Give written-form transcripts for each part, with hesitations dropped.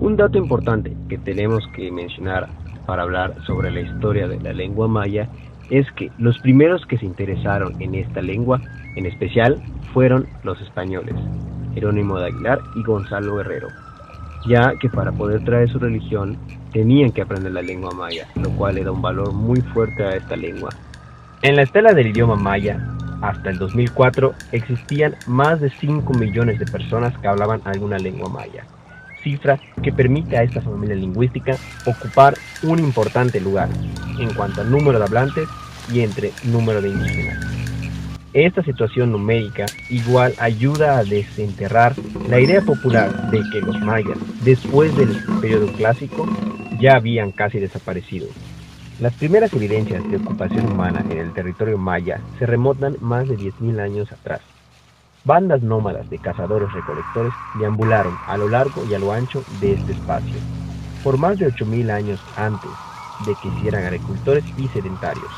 Un dato importante que tenemos que mencionar para hablar sobre la historia de la lengua maya es que los primeros que se interesaron en esta lengua, en especial, fueron los españoles, Jerónimo de Aguilar y Gonzalo Herrero, ya que para poder traer su religión tenían que aprender la lengua maya, lo cual le da un valor muy fuerte a esta lengua. En la estela del idioma maya, hasta el 2004 existían más de 5 millones de personas que hablaban alguna lengua maya, cifra que permite a esta familia lingüística ocupar un importante lugar en cuanto al número de hablantes y entre número de indígenas. Esta situación numérica igual ayuda a desenterrar la idea popular de que los mayas, después del periodo clásico, ya habían casi desaparecido. Las primeras evidencias de ocupación humana en el territorio maya se remontan más de 10.000 años atrás. Bandas nómadas de cazadores-recolectores deambularon a lo largo y a lo ancho de este espacio, por más de 8.000 años antes de que hicieran agricultores y sedentarios.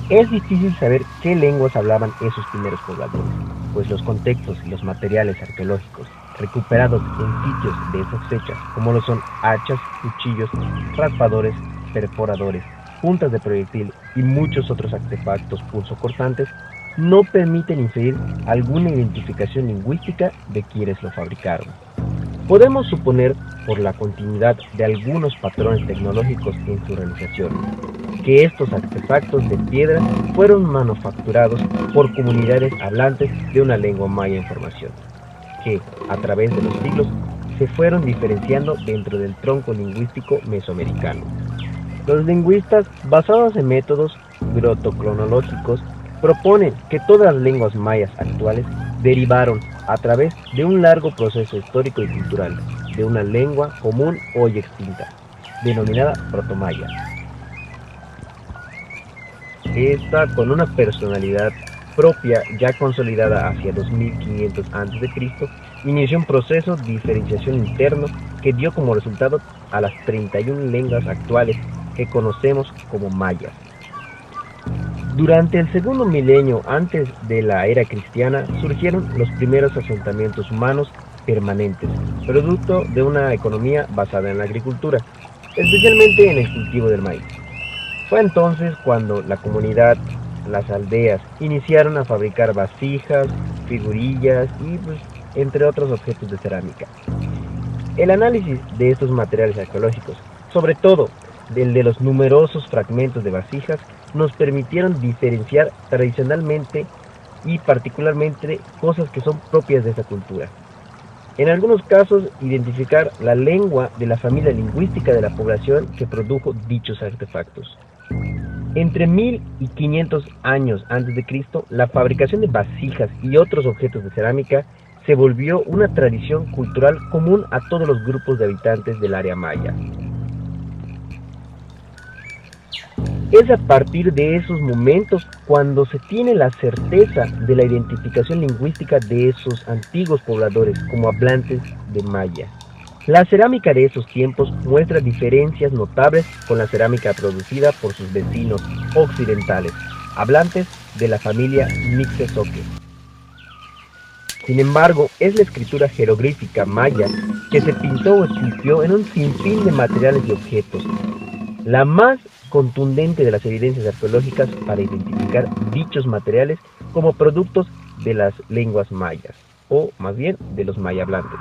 Es difícil saber qué lenguas hablaban esos primeros pobladores, pues los contextos y los materiales arqueológicos recuperados en sitios de esas fechas, como lo son hachas, cuchillos, raspadores, perforadores, puntas de proyectil y muchos otros artefactos punzocortantes, no permiten inferir alguna identificación lingüística de quienes lo fabricaron. Podemos suponer, por la continuidad de algunos patrones tecnológicos en su realización, que estos artefactos de piedra fueron manufacturados por comunidades hablantes de una lengua maya en formación, que, a través de los siglos, se fueron diferenciando dentro del tronco lingüístico mesoamericano. Los lingüistas, basados en métodos grotocronológicos, proponen que todas las lenguas mayas actuales derivaron a través de un largo proceso histórico y cultural de una lengua común hoy extinta, denominada protomaya. Esta, con una personalidad propia ya consolidada hacia 2500 a.C., inició un proceso de diferenciación interno que dio como resultado a las 31 lenguas actuales que conocemos como mayas. Durante el segundo milenio antes de la era cristiana surgieron los primeros asentamientos humanos permanentes, producto de una economía basada en la agricultura, especialmente en el cultivo del maíz. Fue entonces cuando la comunidad, las aldeas, iniciaron a fabricar vasijas, figurillas y, entre otros objetos de cerámica. El análisis de estos materiales arqueológicos, sobre todo del de los numerosos fragmentos de vasijas, nos permitieron diferenciar tradicionalmente y particularmente cosas que son propias de esa cultura. En algunos casos, identificar la lengua de la familia lingüística de la población que produjo dichos artefactos. Entre 1000 y 500 años antes de Cristo, la fabricación de vasijas y otros objetos de cerámica se volvió una tradición cultural común a todos los grupos de habitantes del área maya. Es a partir de esos momentos cuando se tiene la certeza de la identificación lingüística de esos antiguos pobladores como hablantes de maya. La cerámica de esos tiempos muestra diferencias notables con la cerámica producida por sus vecinos occidentales, hablantes de la familia Mixtezoque. Sin embargo, es la escritura jeroglífica maya que se pintó o esculpió en un sinfín de materiales y objetos, la más contundente de las evidencias arqueológicas para identificar dichos materiales como productos de las lenguas mayas, o más bien de los maya hablantes.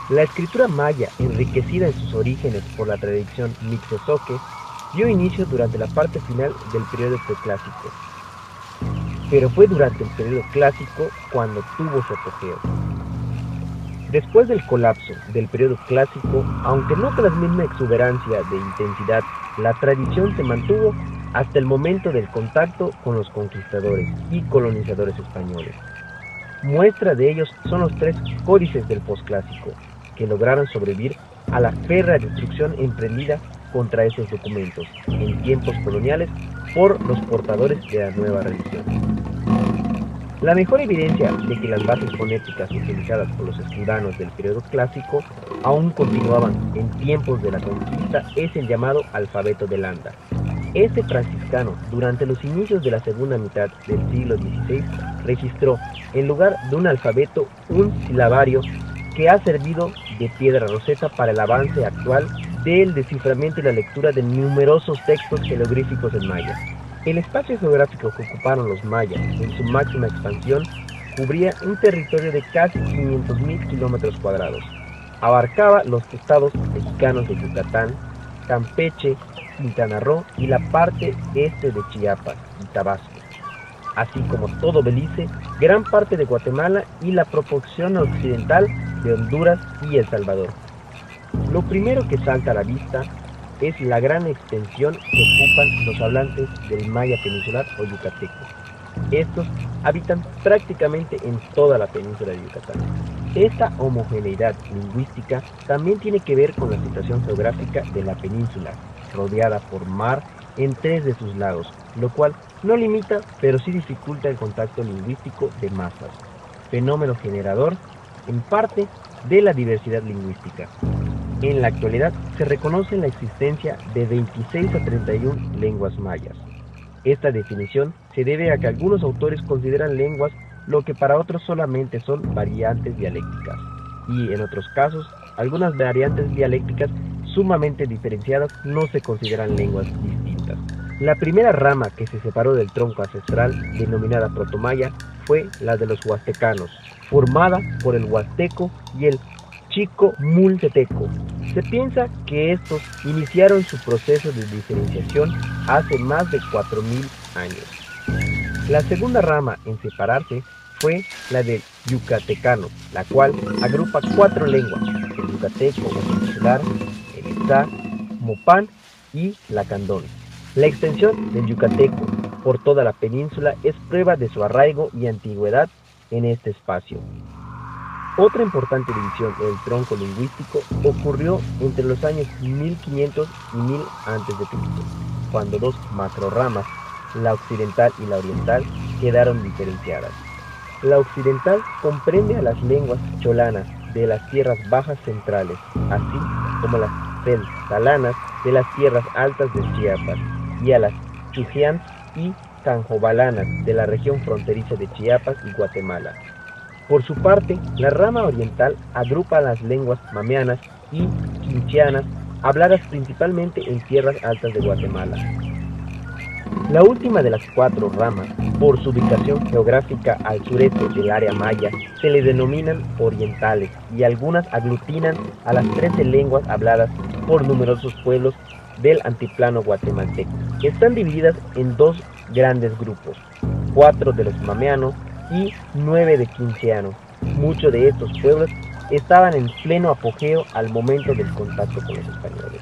La escritura maya, enriquecida en sus orígenes por la tradición Mixtezoque, dio inicio durante la parte final del periodo preclásico, pero fue durante el periodo clásico cuando tuvo su apogeo. Después del colapso del periodo clásico, aunque no con la misma exuberancia de intensidad, la tradición se mantuvo hasta el momento del contacto con los conquistadores y colonizadores españoles. Muestra de ellos son los 3 códices del posclásico, que lograron sobrevivir a la férrea destrucción emprendida contra esos documentos en tiempos coloniales por los portadores de la nueva religión. La mejor evidencia de que las bases fonéticas utilizadas por los escribanos del periodo clásico aún continuaban en tiempos de la conquista es el llamado alfabeto de Landa. Este franciscano, durante los inicios de la segunda mitad del siglo XVI, registró, en lugar de un alfabeto, un silabario que ha servido de piedra roseta para el avance actual del desciframiento y la lectura de numerosos textos jeroglíficos en maya. El espacio geográfico que ocuparon los mayas en su máxima expansión cubría un territorio de casi 500.000 kilómetros cuadrados. Abarcaba los estados mexicanos de Yucatán, Campeche, Quintana Roo y la parte este de Chiapas y Tabasco, así como todo Belice, gran parte de Guatemala y la proporción occidental de Honduras y El Salvador. Lo primero que salta a la vista es la gran extensión que ocupan los hablantes del maya peninsular o yucateco. Estos habitan prácticamente en toda la península de Yucatán. Esta homogeneidad lingüística también tiene que ver con la situación geográfica de la península, rodeada por mar en 3 de sus lados, lo cual no limita, pero sí dificulta el contacto lingüístico de masas, fenómeno generador, en parte, de la diversidad lingüística. En la actualidad se reconoce la existencia de 26 a 31 lenguas mayas. Esta definición se debe a que algunos autores consideran lenguas lo que para otros solamente son variantes dialécticas, y en otros casos, algunas variantes dialécticas sumamente diferenciadas no se consideran lenguas distintas. La primera rama que se separó del tronco ancestral, denominada protomaya, fue la de los huastecanos, formada por el huasteco y el chico-multeteco. Se piensa que estos iniciaron su proceso de diferenciación hace más de 4.000 años. La segunda rama en separarse fue la del yucatecano, la cual agrupa 4 lenguas: el yucateco o peninsular, el itzá, mopán y lacandón. La extensión del yucateco por toda la península es prueba de su arraigo y antigüedad en este espacio. Otra importante división en el tronco lingüístico ocurrió entre los años 1500 y 1000 a.C., cuando 2 macroramas, la occidental y la oriental, quedaron diferenciadas. La occidental comprende a las lenguas cholanas de las tierras bajas centrales, así como las celtalanas de las tierras altas de Chiapas, y a las chujians y canjobalanas de la región fronteriza de Chiapas y Guatemala. Por su parte, la rama oriental agrupa las lenguas mameanas y quinchianas, habladas principalmente en tierras altas de Guatemala. La última de las 4 ramas, por su ubicación geográfica al sureste del área maya, se le denominan orientales, y algunas aglutinan a las 13 lenguas habladas por numerosos pueblos del antiplano guatemalteco. Están divididas en 2 grandes grupos, 4 de los mameanos y 9 de quinchianos. Muchos de estos pueblos estaban en pleno apogeo al momento del contacto con los españoles.